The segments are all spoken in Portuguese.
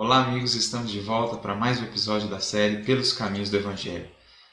Olá amigos, estamos de volta para mais um episódio da série Pelos Caminhos do Evangelho.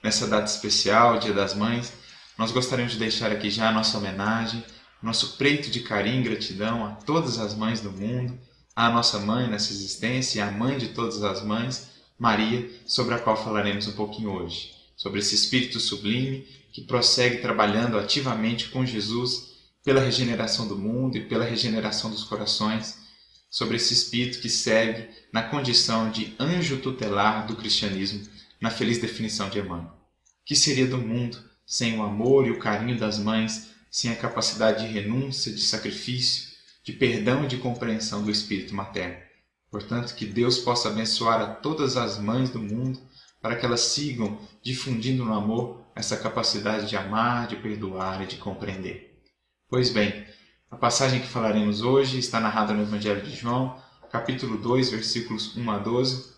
Nessa data especial, Dia das Mães, nós gostaríamos de deixar aqui já a nossa homenagem, nosso preito de carinho e gratidão a todas as mães do mundo, à nossa mãe nessa existência e à mãe de todas as mães, Maria, sobre a qual falaremos um pouquinho hoje. Sobre esse espírito sublime que prossegue trabalhando ativamente com Jesus pela regeneração do mundo e pela regeneração dos corações, sobre esse espírito que segue na condição de anjo tutelar do cristianismo, na feliz definição de Emmanuel. O que seria do mundo sem o amor e o carinho das mães, sem a capacidade de renúncia, de sacrifício, de perdão e de compreensão do espírito materno? Portanto, que Deus possa abençoar a todas as mães do mundo para que elas sigam difundindo no amor essa capacidade de amar, de perdoar e de compreender. Pois bem, a passagem que falaremos hoje está narrada no Evangelho de João, capítulo 2, versículos 1 a 12,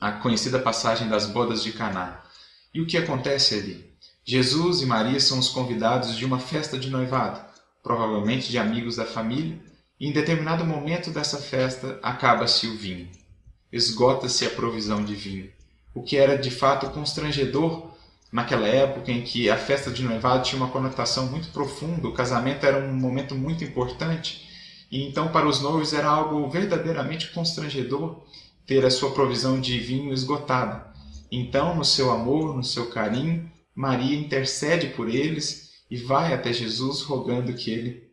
a conhecida passagem das bodas de Caná. E o que acontece ali? Jesus e Maria são os convidados de uma festa de noivado, provavelmente de amigos da família, e em determinado momento dessa festa acaba-se o vinho. Esgota-se a provisão de vinho, o que era de fato constrangedor naquela época em que a festa de noivado tinha uma conotação muito profunda, o casamento era um momento muito importante, e então para os noivos era algo verdadeiramente constrangedor ter a sua provisão de vinho esgotada. Então, no seu amor, no seu carinho, Maria intercede por eles e vai até Jesus rogando que ele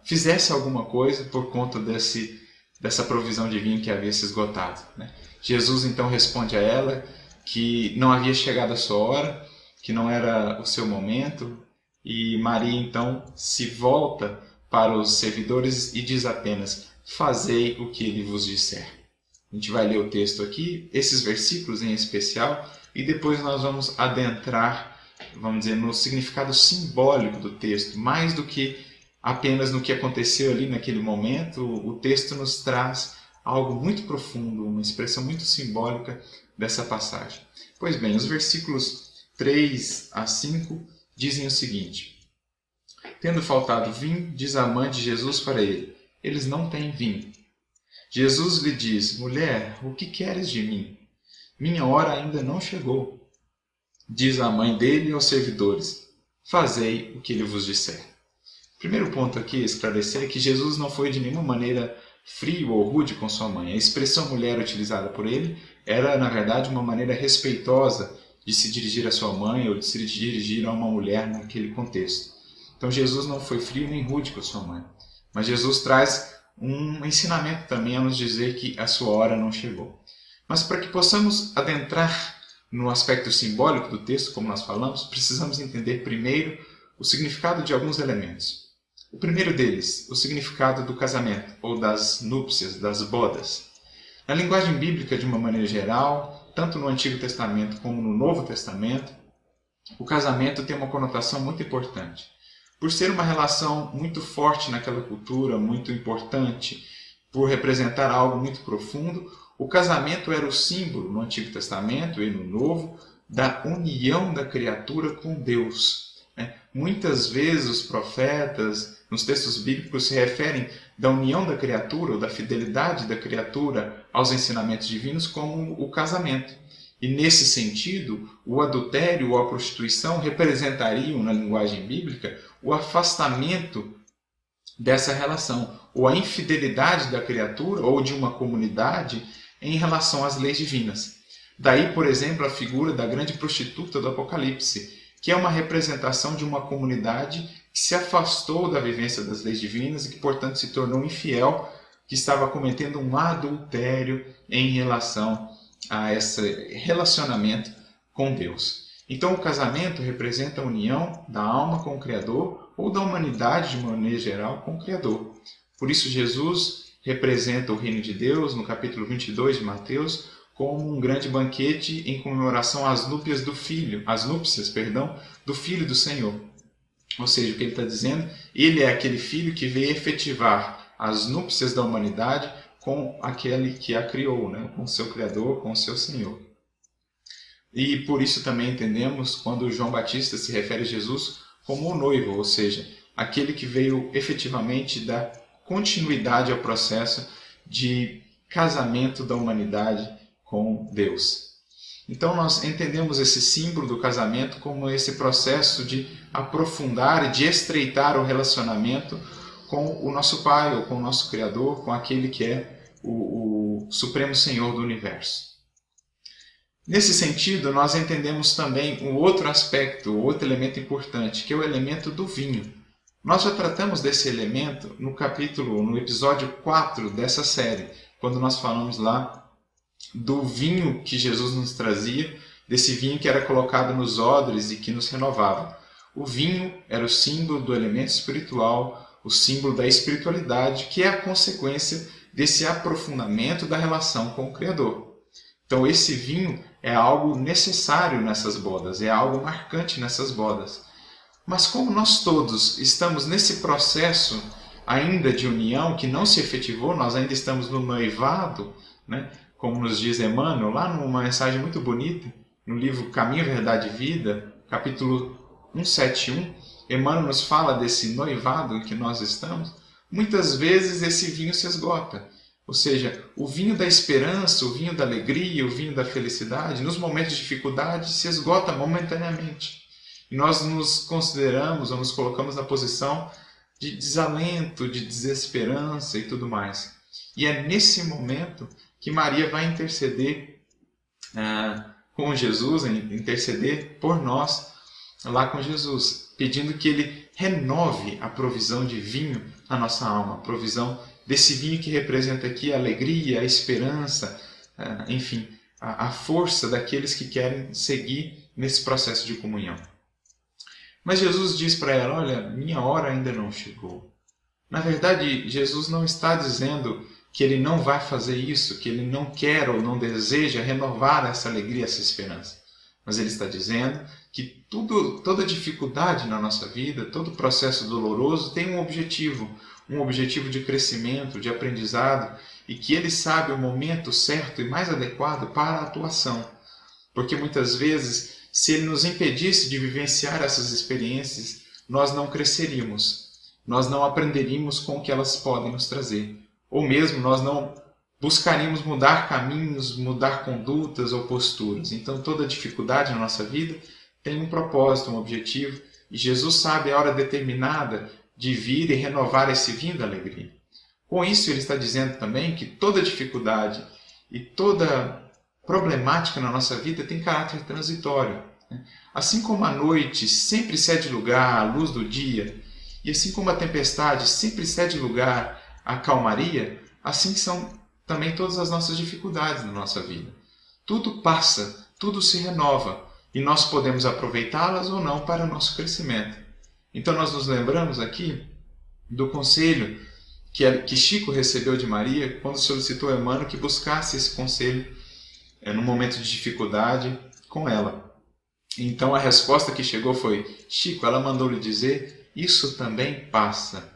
fizesse alguma coisa por conta dessa provisão de vinho que havia se esgotado, né? Jesus então responde a ela que não havia chegado a sua hora, que não era o seu momento, e Maria então se volta para os servidores e diz apenas: fazei o que ele vos disser. A gente vai ler o texto aqui, esses versículos em especial, e depois nós vamos adentrar, vamos dizer, no significado simbólico do texto, mais do que apenas no que aconteceu ali naquele momento. O texto nos traz algo muito profundo, uma expressão muito simbólica dessa passagem. Pois bem, os versículos 3 a 5 dizem o seguinte: Tendo faltado vinho, diz a mãe de Jesus para ele: eles não têm vinho. Jesus lhe diz: mulher, o que queres de mim? Minha hora ainda não chegou. Diz a mãe dele aos servidores: fazei o que ele vos disser. O primeiro ponto aqui a esclarecer é que Jesus não foi de nenhuma maneira frio ou rude com sua mãe. A expressão mulher utilizada por ele era, na verdade, uma maneira respeitosa de se dirigir à sua mãe ou de se dirigir a uma mulher naquele contexto. Então Jesus não foi frio nem rude com a sua mãe. Mas Jesus traz um ensinamento também a nos dizer que a sua hora não chegou. Mas para que possamos adentrar no aspecto simbólico do texto, como nós falamos, precisamos entender primeiro o significado de alguns elementos. O primeiro deles, o significado do casamento, ou das núpcias, das bodas. Na linguagem bíblica, de uma maneira geral, tanto no Antigo Testamento como no Novo Testamento, o casamento tem uma conotação muito importante. Por ser uma relação muito forte naquela cultura, muito importante, por representar algo muito profundo, o casamento era o símbolo, no Antigo Testamento e no Novo, da união da criatura com Deus. Muitas vezes os profetas, nos textos bíblicos, se referem da união da criatura ou da fidelidade da criatura aos ensinamentos divinos como o casamento. E nesse sentido, o adultério ou a prostituição representariam, na linguagem bíblica, o afastamento dessa relação, ou a infidelidade da criatura ou de uma comunidade em relação às leis divinas. Daí, por exemplo, a figura da grande prostituta do Apocalipse, que é uma representação de uma comunidade que se afastou da vivência das leis divinas e que, portanto, se tornou infiel, que estava cometendo um adultério em relação a esse relacionamento com Deus. Então, o casamento representa a união da alma com o Criador ou da humanidade, de maneira geral, com o Criador. Por isso, Jesus representa o reino de Deus, no capítulo 22 de Mateus, como um grande banquete em comemoração às núpcias do Filho do Filho do Senhor. Ou seja, o que ele está dizendo, ele é aquele Filho que veio efetivar as núpcias da humanidade com aquele que a criou, né? Com o seu Criador, com o seu Senhor. E por isso também entendemos quando João Batista se refere a Jesus como o noivo, ou seja, aquele que veio efetivamente dar continuidade ao processo de casamento da humanidade com Deus. Então nós entendemos esse símbolo do casamento como esse processo de aprofundar e de estreitar o relacionamento com o nosso Pai, ou com o nosso Criador, com aquele que é o Supremo Senhor do Universo. Nesse sentido, nós entendemos também um outro aspecto, outro elemento importante, que é o elemento do vinho. Nós já tratamos desse elemento no episódio 4 dessa série, quando nós falamos lá do vinho que Jesus nos trazia, desse vinho que era colocado nos odres e que nos renovava. O vinho era o símbolo do elemento espiritual, o símbolo da espiritualidade, que é a consequência desse aprofundamento da relação com o Criador. Então esse vinho é algo necessário nessas bodas, é algo marcante nessas bodas. Mas como nós todos estamos nesse processo ainda de união que não se efetivou, nós ainda estamos no noivado, né? Como nos diz Emmanuel, lá numa mensagem muito bonita, no livro Caminho, Verdade e Vida, capítulo 171, Emmanuel nos fala desse noivado em que nós estamos. Muitas vezes esse vinho se esgota. Ou seja, o vinho da esperança, o vinho da alegria, o vinho da felicidade, nos momentos de dificuldade, se esgota momentaneamente. E nós nos consideramos ou nos colocamos na posição de desalento, de desesperança e tudo mais. E é nesse momento que Maria vai interceder com Jesus, interceder por nós lá com Jesus, pedindo que Ele renove a provisão de vinho na nossa alma, a provisão desse vinho que representa aqui a alegria, a esperança, enfim, a força daqueles que querem seguir nesse processo de comunhão. Mas Jesus diz para ela, olha, minha hora ainda não chegou. Na verdade, Jesus não está dizendo que Ele não vai fazer isso, que Ele não quer ou não deseja renovar essa alegria, essa esperança. Mas Ele está dizendo que toda dificuldade na nossa vida, todo processo doloroso tem um objetivo de crescimento, de aprendizado, e que Ele sabe o momento certo e mais adequado para a atuação. Porque muitas vezes, se Ele nos impedisse de vivenciar essas experiências, nós não cresceríamos, nós não aprenderíamos com o que elas podem nos trazer. Ou mesmo nós não buscaríamos mudar caminhos, mudar condutas ou posturas. Então toda dificuldade na nossa vida tem um propósito, um objetivo, e Jesus sabe a hora determinada de vir e renovar esse vinho da alegria. Com isso Ele está dizendo também que toda dificuldade e toda problemática na nossa vida tem caráter transitório. Assim como a noite sempre cede lugar à luz do dia, e assim como a tempestade sempre cede lugar à calmaria, assim são também todas as nossas dificuldades na nossa vida. Tudo passa, tudo se renova, e nós podemos aproveitá-las ou não para o nosso crescimento. Então nós nos lembramos aqui do conselho que Chico recebeu de Maria quando solicitou a Emmanuel que buscasse esse conselho no momento de dificuldade com ela. Então a resposta que chegou foi, Chico, ela mandou lhe dizer, isso também passa.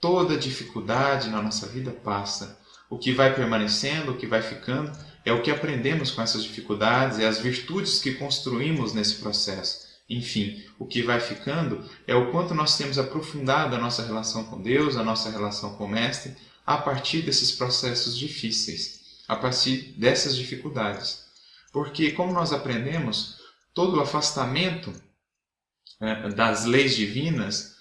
Toda dificuldade na nossa vida passa. O que vai permanecendo, o que vai ficando, é o que aprendemos com essas dificuldades, é as virtudes que construímos nesse processo. Enfim, o que vai ficando é o quanto nós temos aprofundado a nossa relação com Deus, a nossa relação com o Mestre, a partir desses processos difíceis, a partir dessas dificuldades. Porque, como nós aprendemos, todo o afastamento das leis divinas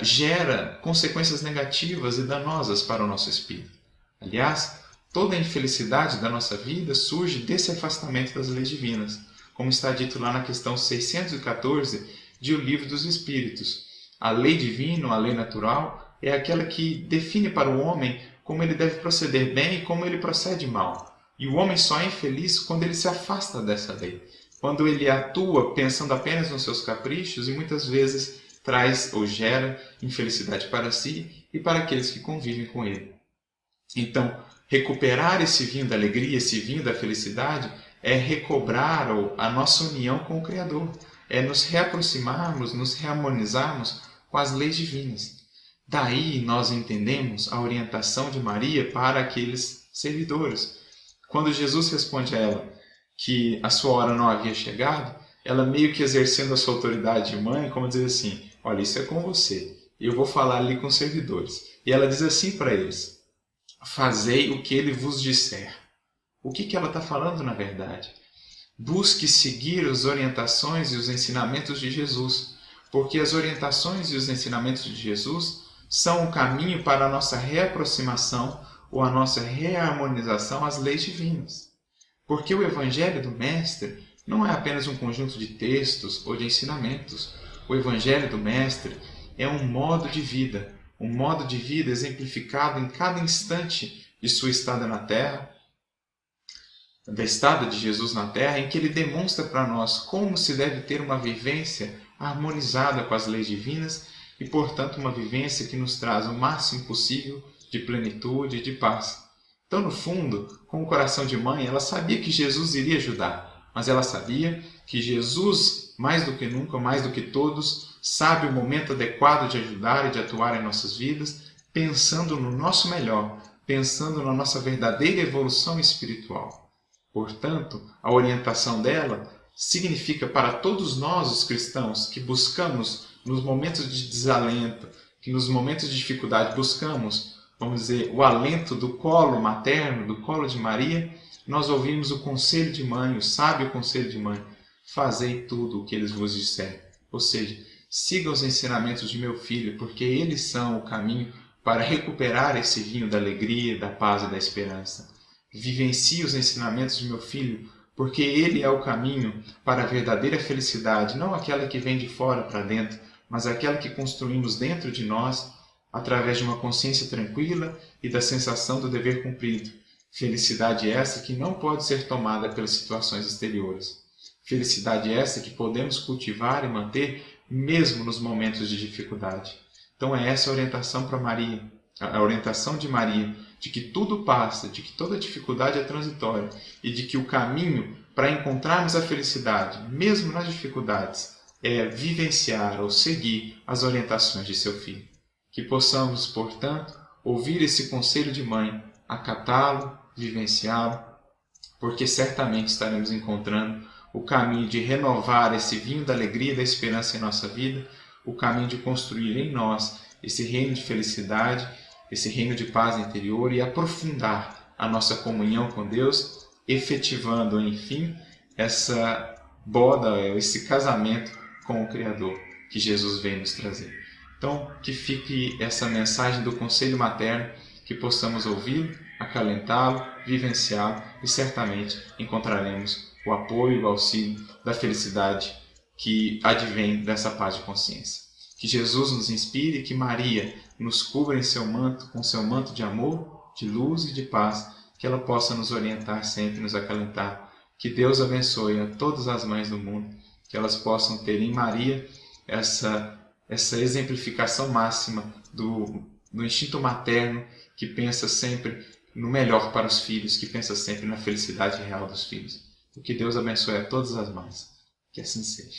gera consequências negativas e danosas para o nosso espírito. Aliás, toda a infelicidade da nossa vida surge desse afastamento das leis divinas, como está dito lá na questão 614 de O Livro dos Espíritos. A lei divina, a lei natural, é aquela que define para o homem como ele deve proceder bem e como ele procede mal. E o homem só é infeliz quando ele se afasta dessa lei, quando ele atua pensando apenas nos seus caprichos e muitas vezes traz ou gera infelicidade para si e para aqueles que convivem com ele. Então, recuperar esse vinho da alegria, esse vinho da felicidade, é recobrar a nossa união com o Criador, é nos reaproximarmos, nos reharmonizarmos com as leis divinas. Daí nós entendemos a orientação de Maria para aqueles servidores. Quando Jesus responde a ela que a sua hora não havia chegado, ela meio que exercendo a sua autoridade de mãe, como dizer assim, olha, isso é com você, eu vou falar ali com os servidores. E ela diz assim para eles, fazei o que ele vos disser. O que ela está falando na verdade? Busque seguir as orientações e os ensinamentos de Jesus, porque as orientações e os ensinamentos de Jesus são o caminho para a nossa reaproximação ou a nossa reharmonização às leis divinas. Porque o Evangelho do Mestre não é apenas um conjunto de textos ou de ensinamentos. O Evangelho do Mestre é um modo de vida exemplificado em cada instante de sua estada na Terra, da estada de Jesus na Terra, em que ele demonstra para nós como se deve ter uma vivência harmonizada com as leis divinas e, portanto, uma vivência que nos traz o máximo possível de plenitude e de paz. Então, no fundo, com o coração de mãe, ela sabia que Jesus iria ajudar, mas ela sabia que Jesus, mais do que nunca, mais do que todos, sabe o momento adequado de ajudar e de atuar em nossas vidas, pensando no nosso melhor, pensando na nossa verdadeira evolução espiritual. Portanto, a orientação dela significa para todos nós, os cristãos, que buscamos, nos momentos de desalento, que nos momentos de dificuldade buscamos, vamos dizer, o alento do colo materno, do colo de Maria, nós ouvimos o conselho de mãe, o sábio conselho de mãe: fazei tudo o que eles vos disserem. Ou seja, siga os ensinamentos de meu filho, porque eles são o caminho para recuperar esse vinho da alegria, da paz e da esperança. Vivencie os ensinamentos de meu filho, porque ele é o caminho para a verdadeira felicidade, não aquela que vem de fora para dentro, mas aquela que construímos dentro de nós, através de uma consciência tranquila e da sensação do dever cumprido. Felicidade essa que não pode ser tomada pelas situações exteriores. Felicidade essa que podemos cultivar e manter mesmo nos momentos de dificuldade. Então é essa a orientação para Maria, a orientação de Maria, de que tudo passa, de que toda dificuldade é transitória e de que o caminho para encontrarmos a felicidade, mesmo nas dificuldades, é vivenciar ou seguir as orientações de seu filho. Que possamos, portanto, ouvir esse conselho de mãe, acatá-lo, vivenciá-lo, porque certamente estaremos encontrando o caminho de renovar esse vinho da alegria e da esperança em nossa vida, o caminho de construir em nós esse reino de felicidade, esse reino de paz interior e aprofundar a nossa comunhão com Deus, efetivando, enfim, essa boda, esse casamento com o Criador que Jesus veio nos trazer. Então, que fique essa mensagem do conselho materno, que possamos ouvi-lo, acalentá-lo, vivenciá-lo e certamente encontraremos o apoio e o auxílio da felicidade que advém dessa paz de consciência. Que Jesus nos inspire, que Maria nos cubra em seu manto, com seu manto de amor, de luz e de paz, que ela possa nos orientar sempre, nos acalentar. Que Deus abençoe a todas as mães do mundo, que elas possam ter em Maria essa exemplificação máxima do instinto materno, que pensa sempre no melhor para os filhos, que pensa sempre na felicidade real dos filhos. Que Deus abençoe a todas as mães. Que assim seja.